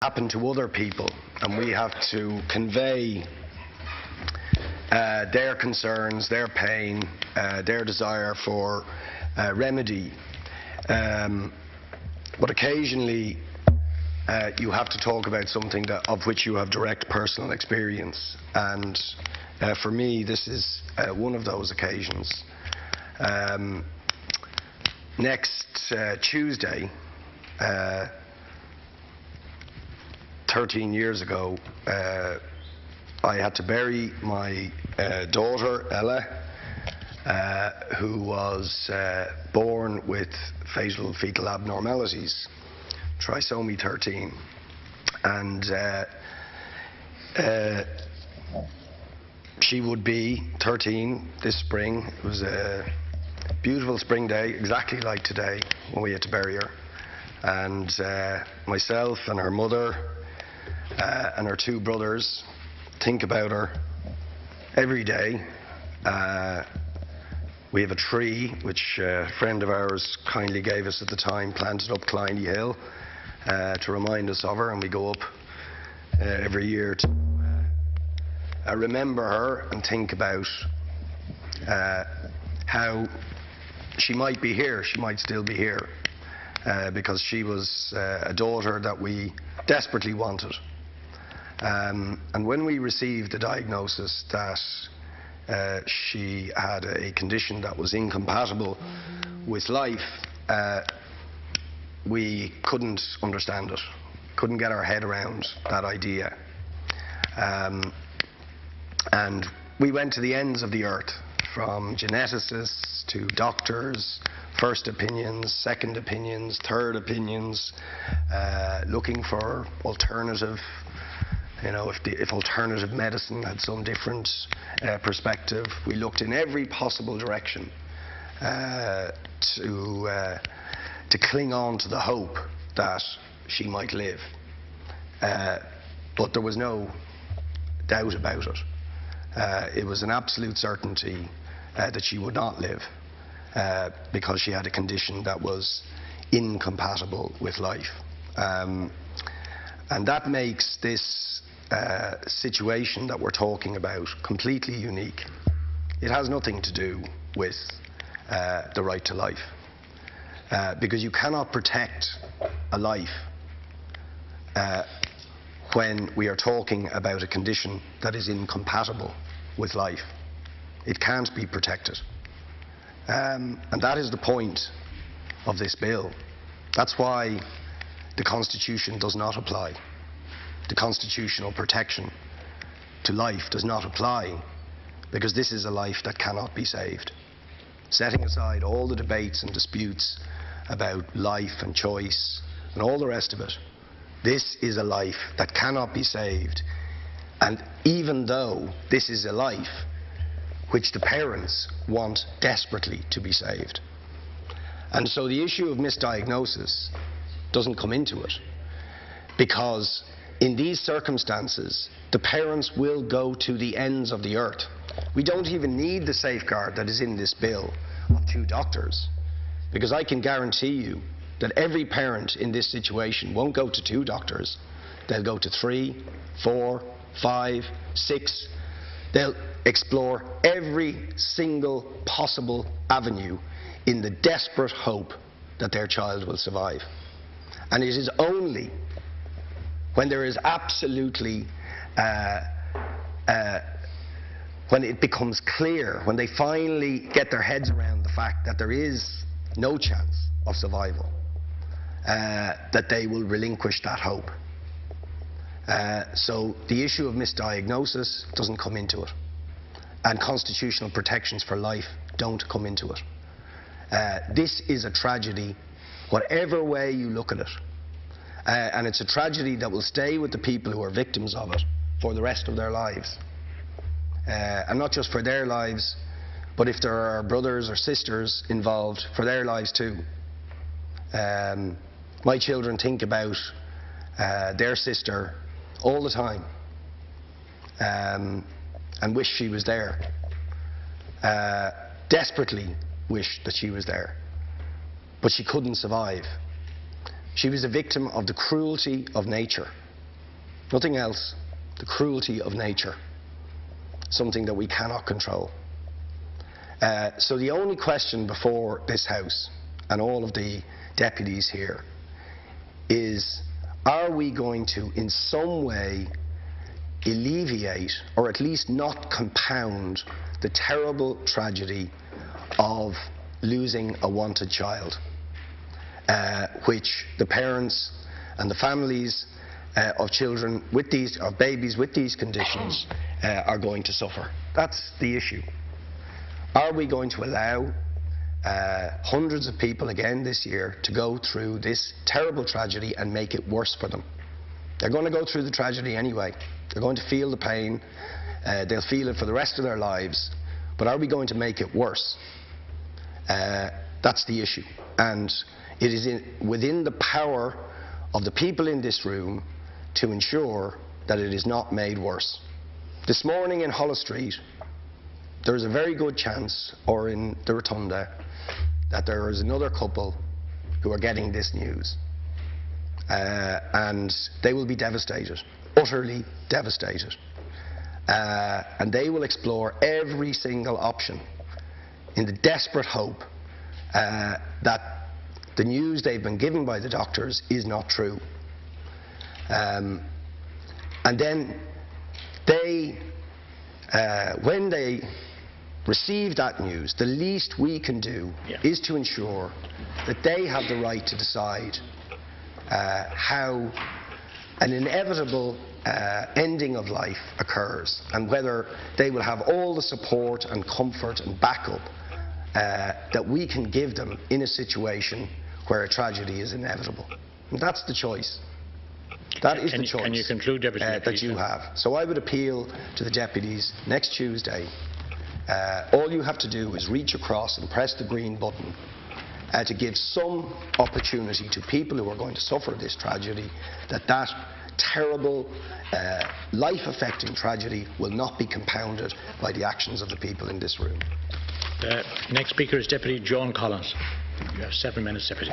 happen to other people, and we have to convey their concerns, their pain, their desire for remedy. But occasionally you have to talk about something of which you have direct personal experience, and for me this is one of those occasions. Next Tuesday, 13 years ago, I had to bury my daughter Ella, who was born with fatal fetal abnormalities, trisomy 13, and she would be 13 this spring. It was a beautiful spring day, exactly like today, when we had to bury her, and myself and her mother and her two brothers think about her every day. We have a tree which a friend of ours kindly gave us at the time, planted up Kleiny Hill to remind us of her, and we go up every year to remember her and think about how she might be here, she might still be here, because she was a daughter that we desperately wanted. And when we received the diagnosis that she had a condition that was incompatible with life, we couldn't understand it, couldn't get our head around that idea. And we went to the ends of the earth, from geneticists to doctors, first opinions, second opinions, third opinions, looking for alternative, if alternative medicine had some different perspective. We looked in every possible direction to cling on to the hope that she might live. But there was no doubt about it. It was an absolute certainty that she would not live because she had a condition that was incompatible with life. And that makes this situation that we're talking about completely unique. It has nothing to do with the right to life, because you cannot protect a life when we are talking about a condition that is incompatible with life. It can't be protected, and that is the point of this bill. That's why the Constitution does not apply. The constitutional protection to life does not apply, because this is a life that cannot be saved. Setting aside all the debates and disputes about life and choice and all the rest of it, this is a life that cannot be saved. And even though this is a life which the parents want desperately to be saved. And so the issue of misdiagnosis doesn't come into it, because in these circumstances, the parents will go to the ends of the earth. We don't even need the safeguard that is in this bill of 2 doctors, because I can guarantee you that every parent in this situation won't go to 2 doctors. They'll go to 3, 4, 5, 6. They'll explore every single possible avenue in the desperate hope that their child will survive. And it is only when there is absolutely, when it becomes clear, when they finally get their heads around the fact that there is no chance of survival, that they will relinquish that hope. So the issue of misdiagnosis doesn't come into it, and constitutional protections for life don't come into it. This is a tragedy, whatever way you look at it. And it's a tragedy that will stay with the people who are victims of it for the rest of their lives. And not just for their lives, but if there are brothers or sisters involved, for their lives too. My children think about their sister all the time, and wish she was there. Desperately wish that she was there. But she couldn't survive. She was a victim of the cruelty of nature. Nothing else. The cruelty of nature, something that we cannot control. So the only question before this House and all of the deputies here is, are we going to in some way alleviate, or at least not compound, the terrible tragedy of losing a wanted child, which the parents and the families of children with these, or babies with these conditions, are going to suffer. That's the issue. Are we going to allow hundreds of people again this year to go through this terrible tragedy and make it worse for them? They're going to go through the tragedy anyway. They're going to feel the pain. They'll feel it for the rest of their lives. But are we going to make it worse? That's the issue. And it is within the power of the people in this room to ensure that it is not made worse. This morning in Holles Street, there is a very good chance, or in the Rotunda, that there is another couple who are getting this news. And they will be devastated, utterly devastated. And they will explore every single option in the desperate hope that the news they've been given by the doctors is not true. And then they, when they receive that news, the least we can do is to ensure that they have the right to decide how an inevitable ending of life occurs, and whether they will have all the support and comfort and backup that we can give them in a situation where a tragedy is inevitable. And that's the choice. That is the choice. Can you conclude, Deputy that you have. So I would appeal to the deputies next Tuesday. All you have to do is reach across and press the green button to give some opportunity to people who are going to suffer this tragedy, that terrible, life-affecting tragedy will not be compounded by the actions of the people in this room. The next speaker is Deputy John Collins. You have 7 minutes, Deputy.